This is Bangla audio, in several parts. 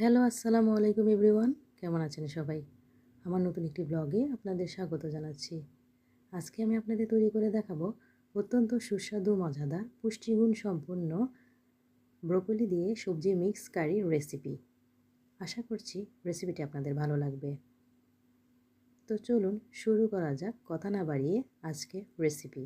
হ্যালো, আসসালামু আলাইকুম এভরিওয়ান। কেমন আছেন সবাই? আমার নতুন একটি ব্লগে আপনাদের স্বাগত জানাচ্ছি। আজকে আমি আপনাদের তৈরি করে দেখাবো অত্যন্ত সুস্বাদু, মজাদার, পুষ্টিগুণ সম্পন্ন ব্রোকলি দিয়ে সবজি মিক্স কারি রেসিপি। আশা করছি রেসিপিটি আপনাদের ভালো লাগবে। তো চলুন শুরু করা যাক কথা না বাড়িয়ে আজকে রেসিপি।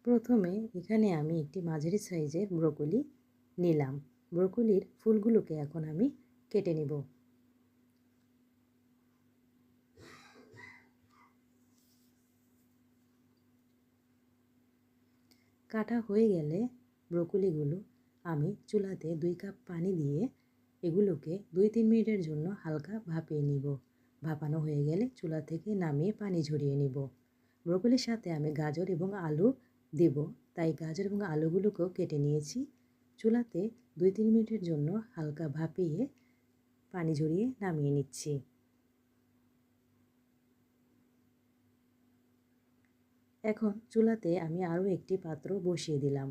প্রথমে এখানে আমি একটি মাঝারি সাইজের ব্রোকলি নিলাম। ব্রোকলির ফুলগুলোকে এখন আমি কেটে নেব। কাটা হয়ে গেলে ব্রোকলিগুলো আমি চুলাতে 2 কাপ পানি দিয়ে এগুলোকে 2-3 মিনিটের জন্য হালকা ভাপিয়ে নিব। ভাপানো হয়ে গেলে চুলা থেকে নামিয়ে পানি ঝরিয়ে নিব। ব্রোকলির সাথে আমি গাজর এবং আলু দেব, তাই গাজর এবং আলুগুলোকেও কেটে নিয়েছি। চুলাতে 2-3 মিনিটের জন্য হালকা ভাপিয়ে পানি ঝরিয়ে নামিয়ে নিচ্ছি। এখন চুলাতে আমি আরও একটি পাত্র বসিয়ে দিলাম।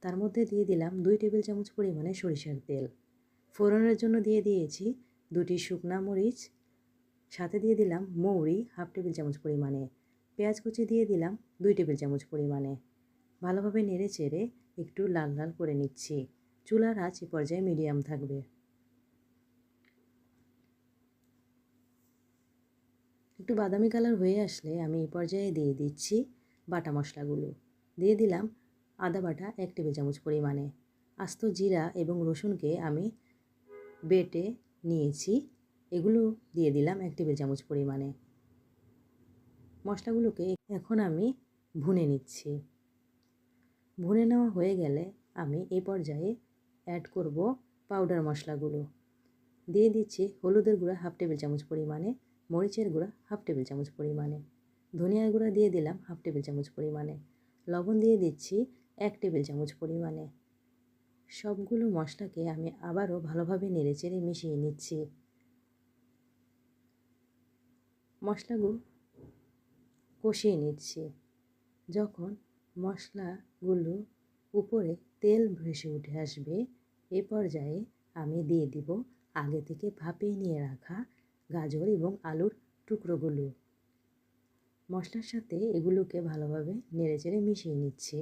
তার মধ্যে দিয়ে দিলাম 2 টেবিল চামচ পরিমাণে সরিষার তেল। ফোড়নের জন্য দিয়ে দিয়েছি 2টি শুকনা মরিচ, সাথে দিয়ে দিলাম মৌরি হাফ টেবিল চামচ পরিমাণে। পেঁয়াজ কুচি দিয়ে দিলাম 2 টেবিল চামচ পরিমাণে। ভালোভাবে নেড়ে চেড়ে একটু লাল লাল করে নিচ্ছি। চুলার আঁচ এ পর্যায়ে মিডিয়াম থাকবে। একটু বাদামি কালার হয়ে আসলে আমি এই পর্যায়ে দিয়ে দিচ্ছি বাটা মশলাগুলো। দিয়ে দিলাম আদা বাটা 1 টেবিল চামচ পরিমাণে। আস্ত জিরা এবং রসুনকে আমি বেটে নিয়েছি, এগুলো দিয়ে দিলাম 1 টেবিল চামচ পরিমাণে। মশলাগুলোকে এখন আমি ভুনে নিচ্ছি। ভুনে নেওয়া হয়ে গেলে আমি এই পর্যায়ে অ্যাড করব পাউডার মশলাগুলো। দিয়ে দিচ্ছি হলুদের গুঁড়া হাফ টেবিল চামচ পরিমাণে, মরিচের গুঁড়া হাফ টেবিল চামচ পরিমাণে, ধনিয়ার গুঁড়া দিয়ে দিলাম হাফ টেবিল চামচ পরিমাণে, লবণ দিয়ে দিচ্ছি 1 টেবিল চামচ পরিমাণে। সবগুলো মশলাকে আমি আবারও ভালোভাবে নেড়েচেড়ে মিশিয়ে নিচ্ছি। মশলাগুলো কষিয়ে নিচ্ছি। যখন মশলাগুলো উপরে তেল ভেসে উঠে আসবে, এ পর্যায়ে আমি দিয়ে দিব আগে থেকে ভাপিয়ে নিয়ে রাখা গাজর এবং আলুর টুকরোগুলো। মশলার সাথে এগুলোকে ভালোভাবে নেড়েচেড়ে মিশিয়ে নিচ্ছি।